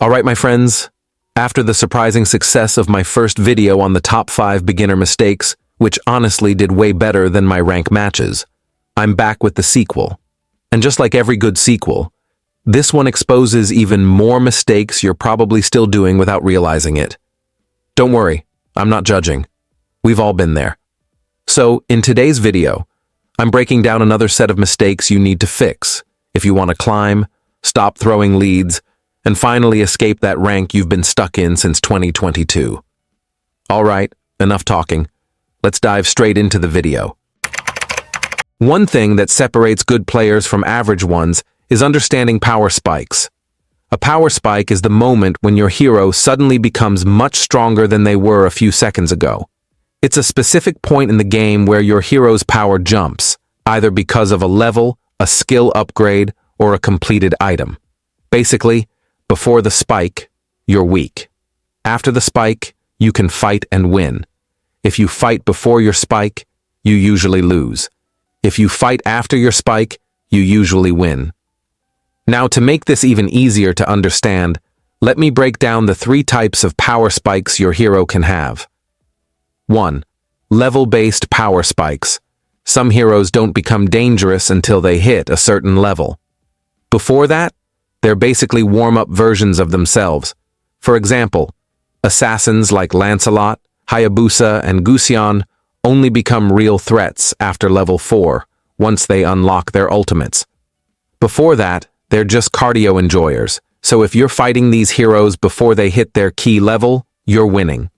Alright, my friends, after the surprising success of my first video on the top 5 beginner mistakes, which honestly did way better than my rank matches, I'm back with the sequel. And just like every good sequel, this one exposes even more mistakes you're probably still doing without realizing it. Don't worry, I'm not judging. We've all been there. So, in today's video, I'm breaking down another set of mistakes you need to fix if you want to climb, stop throwing leads, and finally escape that rank you've been stuck in since 2022. Alright, enough talking. Let's dive straight into the video. One thing that separates good players from average ones is understanding power spikes. A power spike is the moment when your hero suddenly becomes much stronger than they were a few seconds ago. It's a specific point in the game where your hero's power jumps, either because of a level, a skill upgrade, or a completed item. Basically, before the spike, you're weak. After the spike, you can fight and win. If you fight before your spike, you usually lose. If you fight after your spike, you usually win. Now, to make this even easier to understand, let me break down the 3 types of power spikes your hero can have. 1. Level-based power spikes. Some heroes don't become dangerous until they hit a certain level. Before that, they're basically warm-up versions of themselves. For example, assassins like Lancelot, Hayabusa, and Gusion only become real threats after level 4, once they unlock their ultimates. Before that, they're just cardio enjoyers, so if you're fighting these heroes before they hit their key level, you're winning.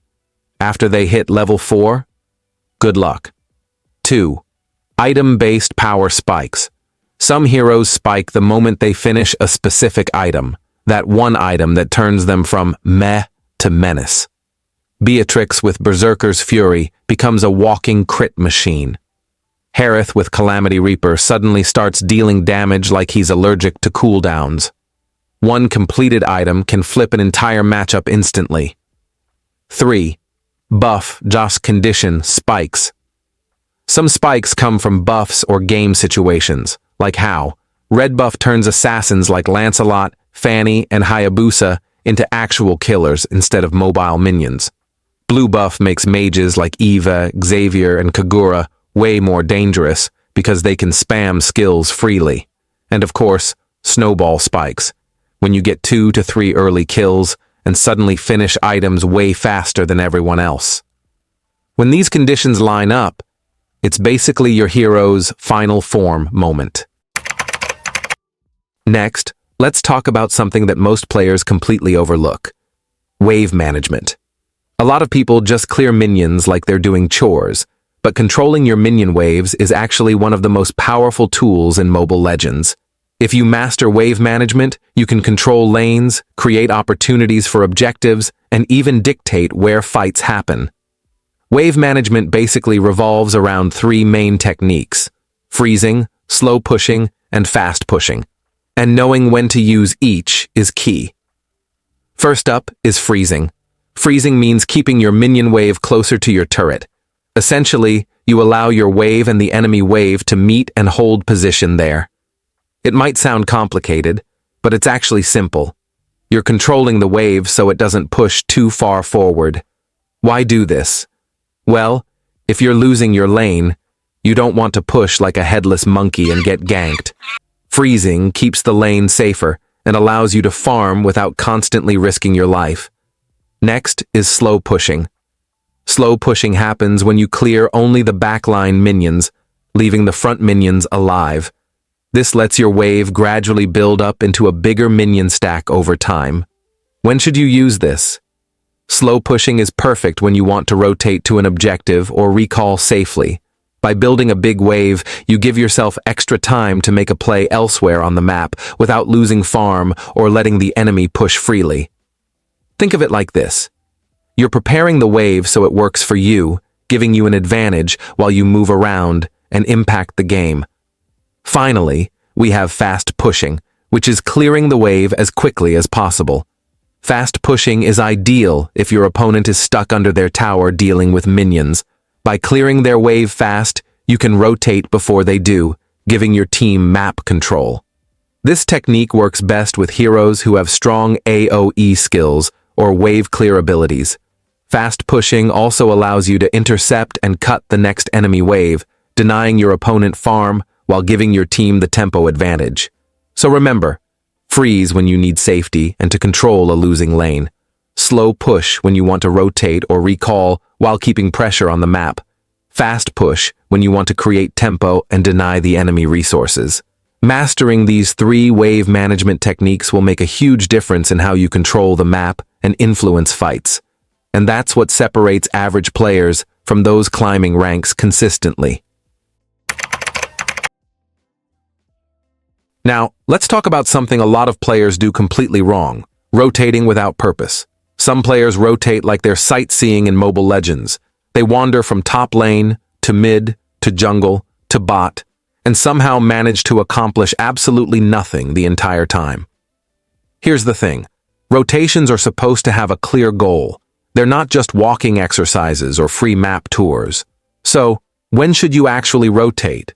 After they hit level 4, good luck. 2. Item-based power spikes. Some heroes spike the moment they finish a specific item, that one item that turns them from meh to menace. Beatrix with Berserker's Fury becomes a walking crit machine. Harith with Calamity Reaper suddenly starts dealing damage like he's allergic to cooldowns. One completed item can flip an entire matchup instantly. 3. Buff, just condition, spikes. Some spikes come from buffs or game situations, like how red buff turns assassins like Lancelot, Fanny, and Hayabusa into actual killers instead of mobile minions. Blue buff makes mages like Eva, Xavier, and Kagura way more dangerous because they can spam skills freely. And of course, snowball spikes, when you get 2 to 3 early kills and suddenly finish items way faster than everyone else. When these conditions line up, it's basically your hero's final form moment. Next, let's talk about something that most players completely overlook: wave management. A lot of people just clear minions like they're doing chores, but controlling your minion waves is actually one of the most powerful tools in Mobile Legends. If you master wave management, you can control lanes, create opportunities for objectives, and even dictate where fights happen. Wave management basically revolves around 3 main techniques: freezing, slow pushing, and fast pushing. And knowing when to use each is key. First up is freezing. Freezing means keeping your minion wave closer to your turret. Essentially, you allow your wave and the enemy wave to meet and hold position there. It might sound complicated, but it's actually simple. You're controlling the wave so it doesn't push too far forward. Why do this? Well, if you're losing your lane, you don't want to push like a headless monkey and get ganked. Freezing keeps the lane safer and allows you to farm without constantly risking your life. Next is slow pushing. Slow pushing happens when you clear only the backline minions, leaving the front minions alive. This lets your wave gradually build up into a bigger minion stack over time. When should you use this? Slow pushing is perfect when you want to rotate to an objective or recall safely. By building a big wave, you give yourself extra time to make a play elsewhere on the map without losing farm or letting the enemy push freely. Think of it like this. You're preparing the wave so it works for you, giving you an advantage while you move around and impact the game. Finally, we have fast pushing, which is clearing the wave as quickly as possible. Fast pushing is ideal if your opponent is stuck under their tower dealing with minions. By clearing their wave fast, you can rotate before they do, giving your team map control. This technique works best with heroes who have strong AoE skills or wave clear abilities. Fast pushing also allows you to intercept and cut the next enemy wave, denying your opponent farm while giving your team the tempo advantage. So remember, freeze when you need safety and to control a losing lane. Slow push when you want to rotate or recall while keeping pressure on the map. Fast push when you want to create tempo and deny the enemy resources. Mastering these 3 wave management techniques will make a huge difference in how you control the map and influence fights. And that's what separates average players from those climbing ranks consistently. Now, let's talk about something a lot of players do completely wrong: rotating without purpose. Some players rotate like they're sightseeing in Mobile Legends. They wander from top lane, to mid, to jungle, to bot, and somehow manage to accomplish absolutely nothing the entire time. Here's the thing. Rotations are supposed to have a clear goal. They're not just walking exercises or free map tours. So, when should you actually rotate?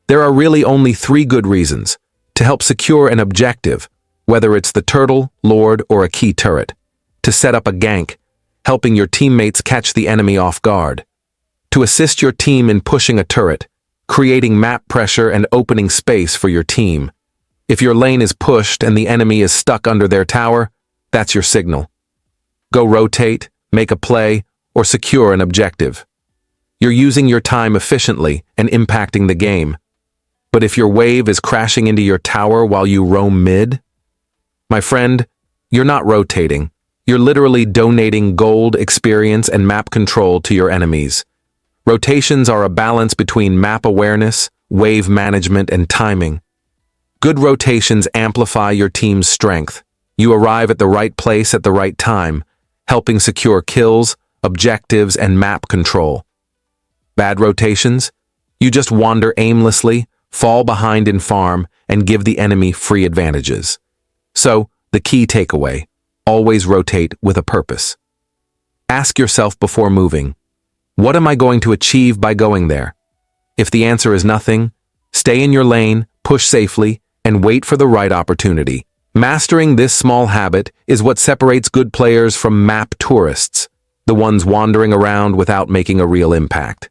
There are really only 3 good reasons: to help secure an objective, whether it's the turtle, lord, or a key turret; to set up a gank, helping your teammates catch the enemy off guard; to assist your team in pushing a turret, creating map pressure and opening space for your team. If your lane is pushed and the enemy is stuck under their tower, that's your signal. Go rotate, make a play, or secure an objective. You're using your time efficiently and impacting the game. But if your wave is crashing into your tower while you roam mid, my friend, you're not rotating. You're literally donating gold, experience, and map control to your enemies. Rotations are a balance between map awareness, wave management, and timing. Good rotations amplify your team's strength. You arrive at the right place at the right time, helping secure kills, objectives, and map control. Bad rotations? You just wander aimlessly, fall behind in farm, and give the enemy free advantages. So, the key takeaway: always rotate with a purpose. Ask yourself before moving, what am I going to achieve by going there? If the answer is nothing, stay in your lane, push safely, and wait for the right opportunity. Mastering this small habit is what separates good players from map tourists, the ones wandering around without making a real impact.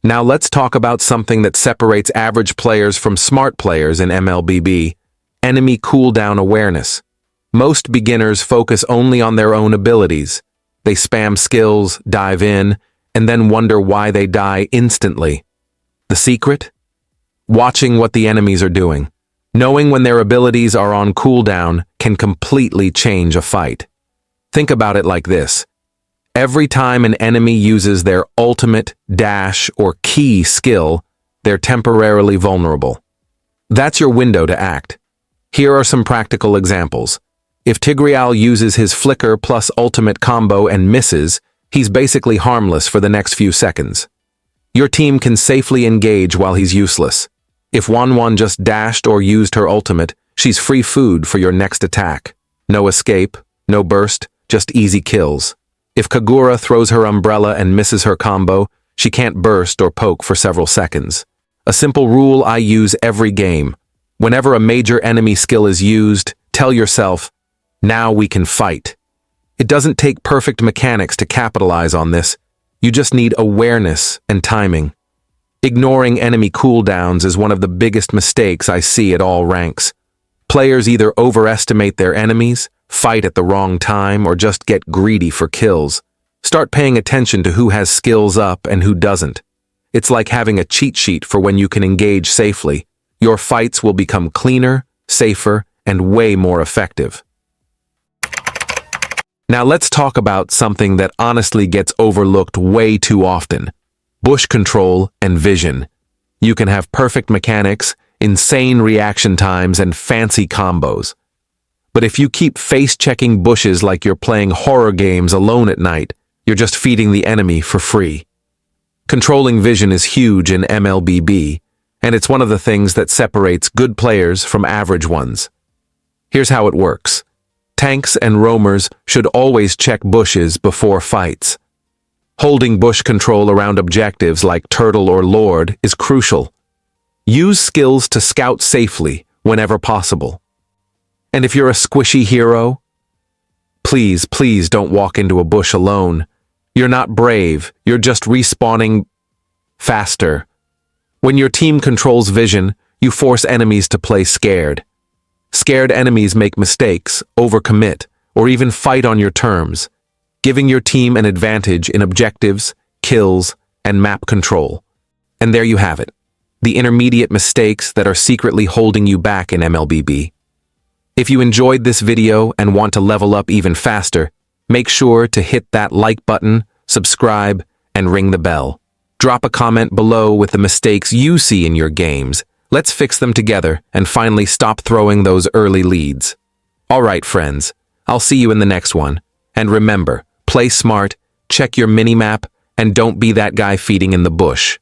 Now let's talk about something that separates average players from smart players in MLBB: enemy cooldown awareness. Most beginners focus only on their own abilities. They spam skills, dive in, and then wonder why they die instantly. The secret? Watching what the enemies are doing. Knowing when their abilities are on cooldown can completely change a fight. Think about it like this. Every time an enemy uses their ultimate, dash, or key skill, they're temporarily vulnerable. That's your window to act. Here are some practical examples. If Tigreal uses his flicker plus ultimate combo and misses, he's basically harmless for the next few seconds. Your team can safely engage while he's useless. If Wanwan just dashed or used her ultimate, she's free food for your next attack. No escape, no burst, just easy kills. If Kagura throws her umbrella and misses her combo, she can't burst or poke for several seconds. A simple rule I use every game. Whenever a major enemy skill is used, tell yourself, now we can fight. It doesn't take perfect mechanics to capitalize on this. You just need awareness and timing. Ignoring enemy cooldowns is one of the biggest mistakes I see at all ranks. Players either overestimate their enemies, fight at the wrong time, or just get greedy for kills. Start paying attention to who has skills up and who doesn't. It's like having a cheat sheet for when you can engage safely. Your fights will become cleaner, safer, and way more effective. Now let's talk about something that honestly gets overlooked way too often: bush control and vision. You can have perfect mechanics, insane reaction times, and fancy combos. But if you keep face-checking bushes like you're playing horror games alone at night, you're just feeding the enemy for free. Controlling vision is huge in MLBB, and it's one of the things that separates good players from average ones. Here's how it works. Tanks and roamers should always check bushes before fights. Holding bush control around objectives like Turtle or Lord is crucial. Use skills to scout safely whenever possible. And if you're a squishy hero, please, please don't walk into a bush alone. You're not brave, you're just respawning faster. When your team controls vision, you force enemies to play scared. Scared enemies make mistakes, overcommit, or even fight on your terms, giving your team an advantage in objectives, kills, and map control. And there you have it, the intermediate mistakes that are secretly holding you back in MLBB. If you enjoyed this video and want to level up even faster, make sure to hit that like button, subscribe, and ring the bell. Drop a comment below with the mistakes you see in your games. Let's fix them together and finally stop throwing those early leads. All right, friends, I'll see you in the next one. And remember, play smart, check your minimap, and don't be that guy feeding in the bush.